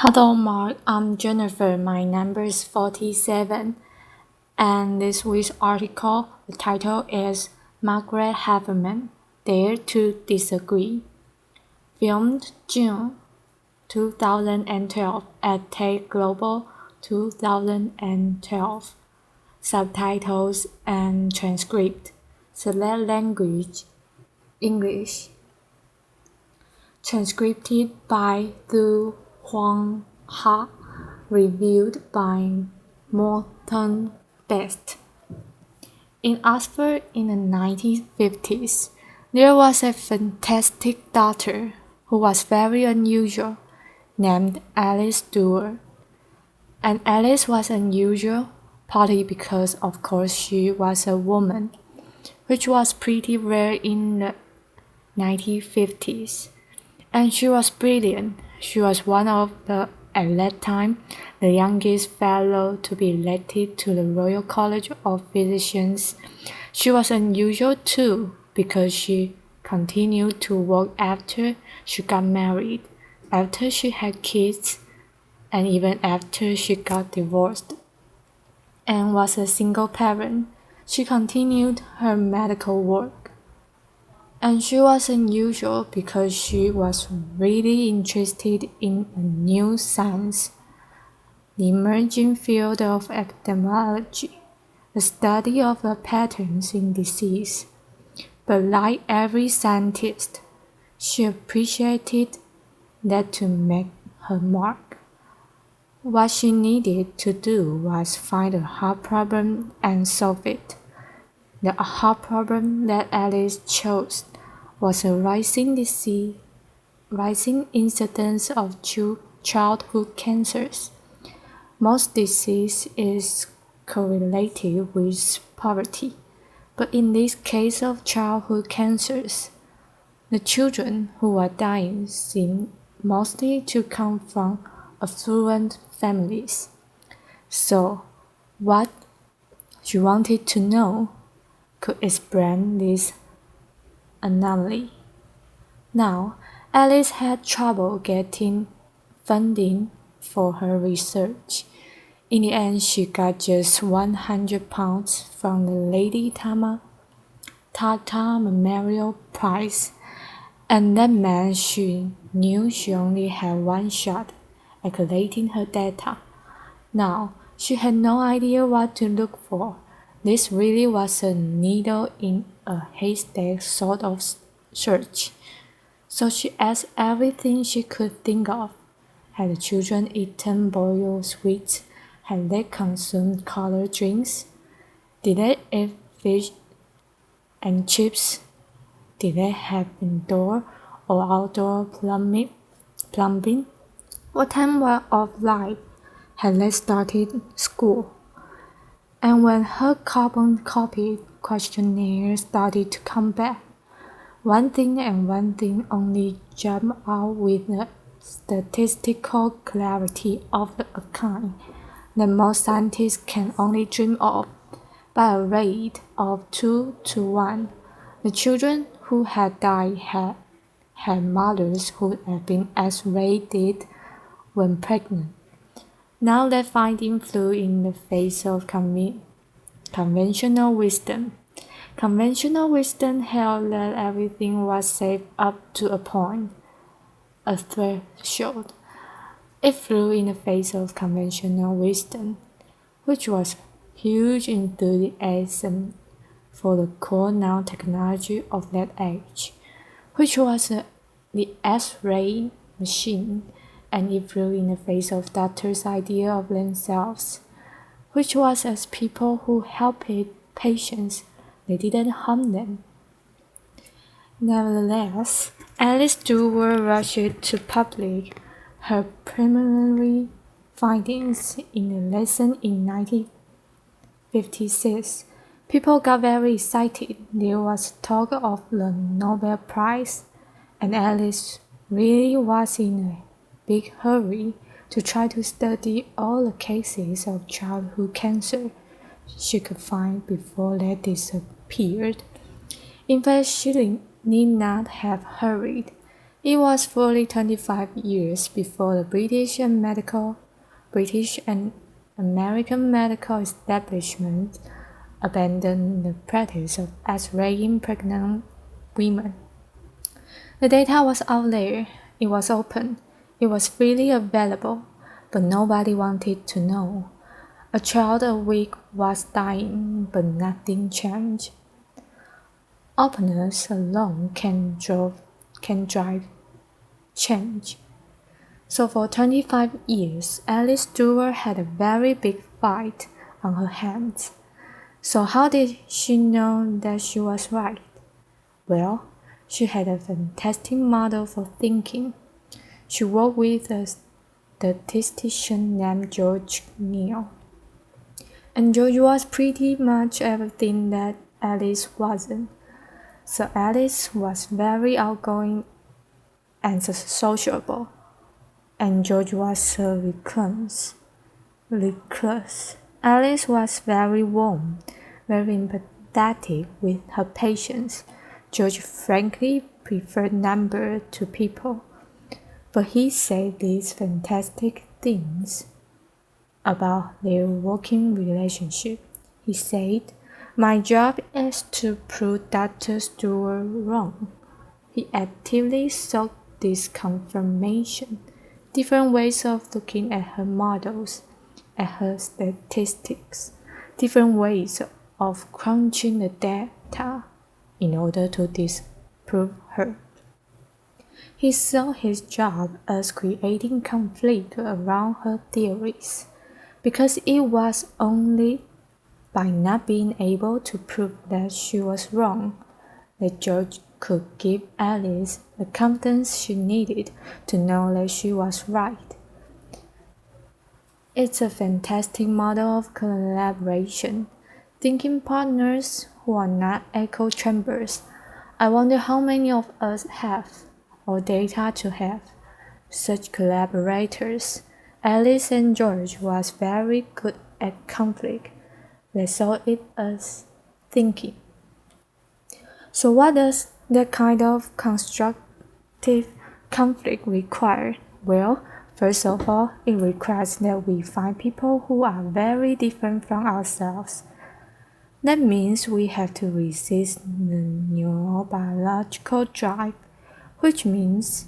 Hello, Mark. I'm Jennifer. My number is 47. And this week's article, the title is Margaret Haverman, Dare to Disagree. Filmed June 2012 at Tate Global 2012. Subtitles and transcript. Select language English. Transcribed by Thu Huang Ha. Reviewed by Morton Best. In Oxford in the 1950s, there was a fantastic daughter who was very unusual, named Alice Duer. And Alice was unusual, partly because of course she was a woman, which was pretty rare in the 1950s. And she was brilliant. She was one of the, at that time, the youngest fellow to be elected to the Royal College of Physicians. She was unusual too, because she continued to work after she got married, after she had kids, and even after she got divorced, and was a single parent. She continued her medical work. And she was unusual because she was really interested in a new science, the emerging field of epidemiology, the study of the patterns in disease. But like every scientist, she appreciated that to make her mark, what she needed to do was find a hard problem and solve it. The hard problem that Alice chose was a rising incidence of childhood cancers. Most disease is correlated with poverty, but in this case of childhood cancers, the children who are dying seem mostly to come from affluent families. So, what she wanted to know could explain this anomaly. Now, Alice had trouble getting funding for her research. In the end, she got just £100 from the Lady Tata Memorial Prize, and that meant she knew she only had one shot at collating her data. Now, she had no idea what to look for. This really was a needle in a haystack sort of search. So she asked everything she could think of. Had the children eaten boiled sweets? Had they consumed colored drinks? Did they eat fish and chips? Did they have indoor or outdoor plumbing? What time of life had they started school? And when her carbon copy questionnaire started to come back, one thing and one thing only jumped out with the statistical clarity of a kind that most scientists can only dream of. By a rate of 2 to 1, the children who had died had mothers who had been X-rated when pregnant. Now that finding flew in the face of conventional wisdom. Conventional wisdom held that everything was safe up to a point, a threshold. It flew in the face of conventional wisdom, which was huge enthusiasm for the core nanotechnology of that age, which was the X-ray machine, and it flew in the face of doctors' idea of themselves, which was as people who helped patients, they didn't harm them. Nevertheless, Alice Duer rushed to publish her preliminary findings in a lesson in 1956. People got very excited. There was talk of the Nobel Prize, and Alice really was in a big hurry to try to study all the cases of childhood cancer she could find before they disappeared. In fact, she need not have hurried. It was fully 25 years before the British and American medical establishment abandoned the practice of X-raying pregnant women. The data was out there, it was open, it was freely available, but nobody wanted to know. A child a week was dying, but nothing changed. Openness alone can drive change. So for 25 years, Alice Stewart had a very big fight on her hands. So how did she know that she was right? Well, she had a fantastic model for thinking. She worked with a statistician named George Neal. And George was pretty much everything that Alice wasn't. So Alice was very outgoing and sociable, and George was a recluse. Alice was very warm, very empathetic with her patients. George frankly preferred number to people, but he said these fantastic things about their working relationship. He said, "My job is to prove Dr. Stewart wrong." He actively sought this confirmation, different ways of looking at her models, at her statistics, different ways of crunching the data in order to disprove her. He saw his job as creating conflict around her theories, because it was only by not being able to prove that she was wrong that George could give Alice the confidence she needed to know that she was right. It's a fantastic model of collaboration, thinking partners who are not echo chambers. I wonder how many of us have, or data to have, such collaborators. Alice and George was very good at conflict. They saw it as thinking. So what does that kind of constructive conflict require? Well, first of all, it requires that we find people who are very different from ourselves. That means we have to resist the neurobiological drive, which means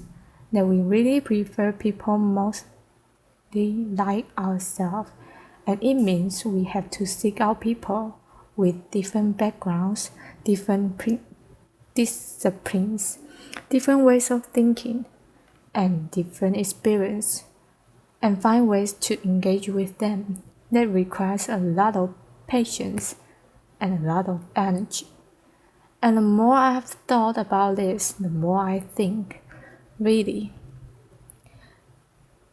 that we really prefer people mostly like ourselves, and it means we have to seek out people with different backgrounds, different disciplines, different ways of thinking, and different experience, and find ways to engage with them. That requires a lot of patience and a lot of energy. And the more I have thought about this, the more I think, really,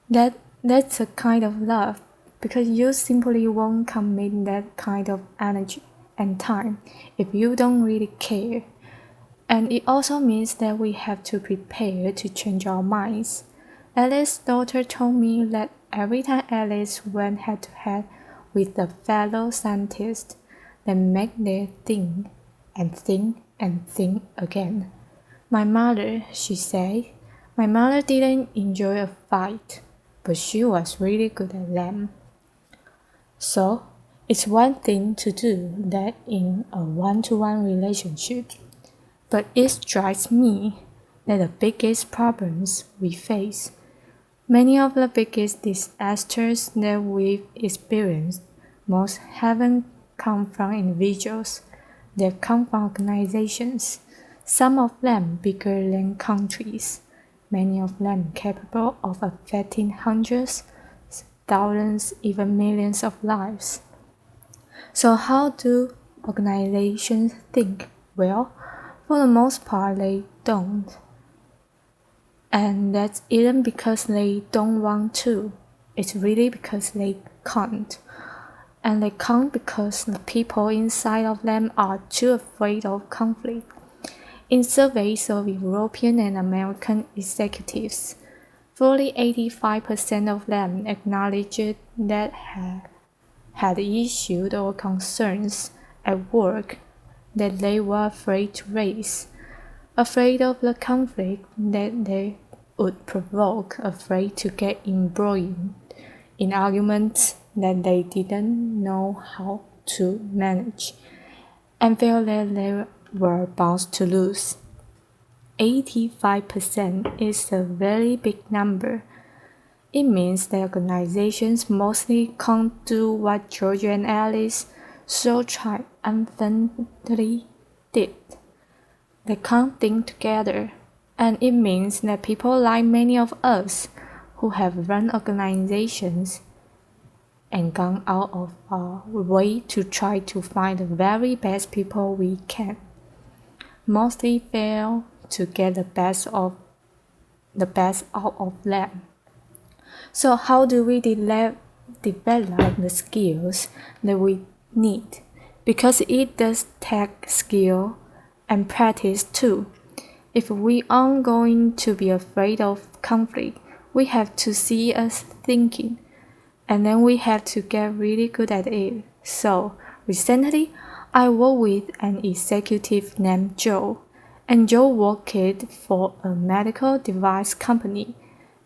that's a kind of love, because you simply won't commit that kind of energy and time if you don't really care. And it also means that we have to prepare to change our minds. Alice's daughter told me that every time Alice went head to head with a fellow scientist, they make their think and think and think again. My mother, she said, my mother didn't enjoy a fight, but she was really good at them. So, it's one thing to do that in a one-to-one relationship, but it strikes me that the biggest problems we face, many of the biggest disasters that we've experienced, most haven't come from individuals, they've come from organizations, some of them bigger than countries, many of them capable of affecting hundreds, thousands, even millions of lives. So how do organizations think? Well, for the most part, they don't. And that's even because they don't want to. It's really because they can't. And they can't because the people inside of them are too afraid of conflict. In surveys of European and American executives, fully 85% of them acknowledged that had issues or concerns at work that they were afraid to raise. afraid of the conflict that they would provoke, afraid to get embroiled in arguments that they didn't know how to manage, and felt that they were bound to lose. 85% is a very big number. It means that organizations mostly can't do what George and Alice so triumphantly did. They can't think together, and it means that people like many of us who have run organizations and gone out of our way to try to find the very best people we can, mostly fail to get the best out of them. So how do we develop the skills that we need? Because it does take skill and practice too. If we aren't going to be afraid of conflict, we have to see us thinking, and then we have to get really good at it. So recently, I worked with an executive named Joe, and Joe worked for a medical device company,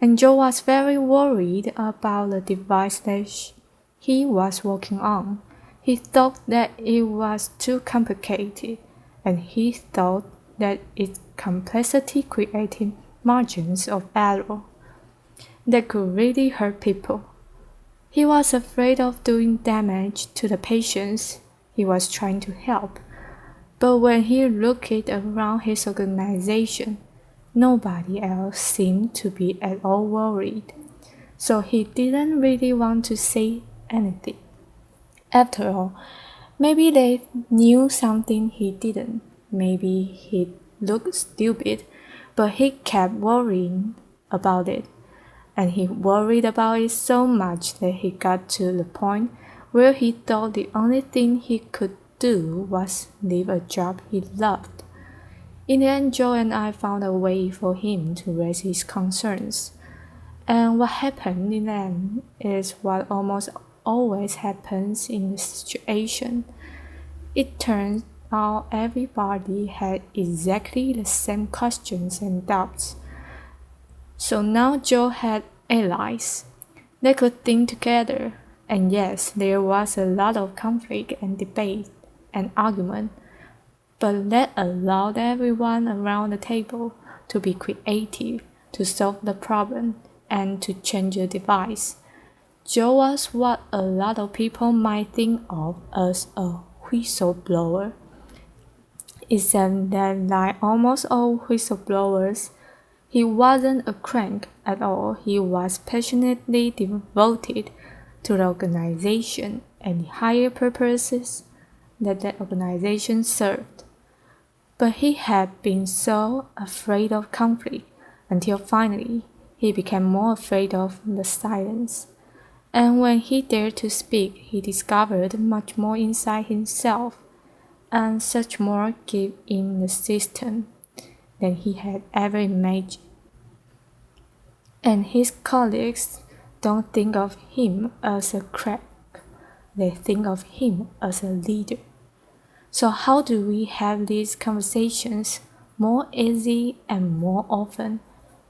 and Joe was very worried about the device that he was working on. He thought that it was too complicated, and he thought that its complexity created margins of error that could really hurt people. He was afraid of doing damage to the patients he was trying to help. But when he looked around his organization, nobody else seemed to be at all worried. So he didn't really want to say anything. After all, maybe they knew something he didn't. Maybe he looked stupid, but he kept worrying about it. And he worried about it so much that he got to the point where he thought the only thing he could do was leave a job he loved. In the end, Joe and I found a way for him to raise his concerns. And what happened in the end is what almost always happens in this situation. It turns out everybody had exactly the same questions and doubts. So now Joe had allies. They could think together, and yes, there was a lot of conflict and debate and argument, but that allowed everyone around the table to be creative, to solve the problem, and to change the device. Joe was what a lot of people might think of as a whistleblower, except that like almost all whistleblowers, he wasn't a crank at all. He was passionately devoted to the organization and the higher purposes that the organization served. But he had been so afraid of conflict until finally he became more afraid of the silence. And when he dared to speak, he discovered much more inside himself and such more give in the system than he had ever imagined. And his colleagues don't think of him as a crack, they think of him as a leader. So how do we have these conversations more easy and more often?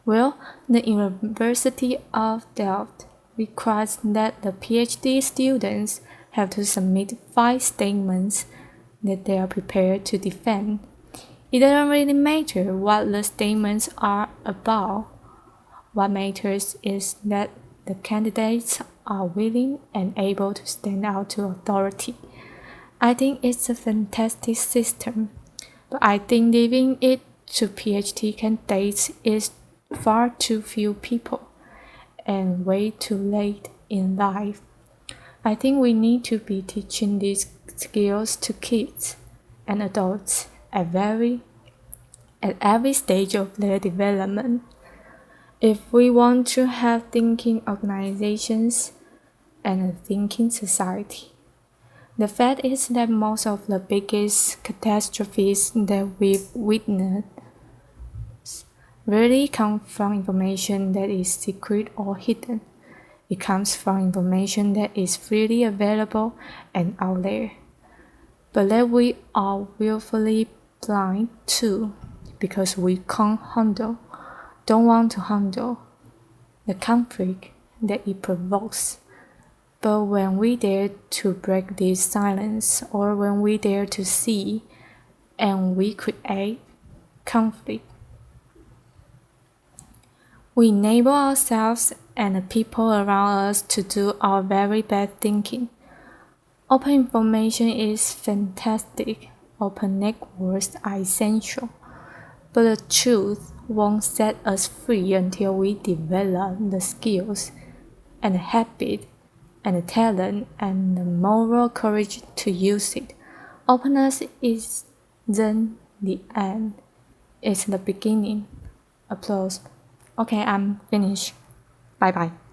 Well, the University of Delft requires that the PhD students have to submit 5 statements that they are prepared to defend. It doesn't really matter what the statements are about. What matters is that the candidates are willing and able to stand out to authority. I think it's a fantastic system, but I think giving it to PhD candidates is far too few people and way too late in life. I think we need to be teaching these skills to kids and adults at every stage of their development. If we want to have thinking organizations and a thinking society. The fact is that most of the biggest catastrophes that we've witnessed really come from information that is secret or hidden. It comes from information that is freely available and out there, but that we are willfully blind to. because we don't want to handle the conflict that it provokes. But when we dare to break this silence, or when we dare to see and we create conflict, we enable ourselves and the people around us to do our very best thinking. Open information is fantastic. Open networks are essential. But the truth won't set us free until we develop the skills and the habit and the talent and the moral courage to use it. Openness isn't the end, it's the beginning. Applause. Okay, I'm finished. Bye bye.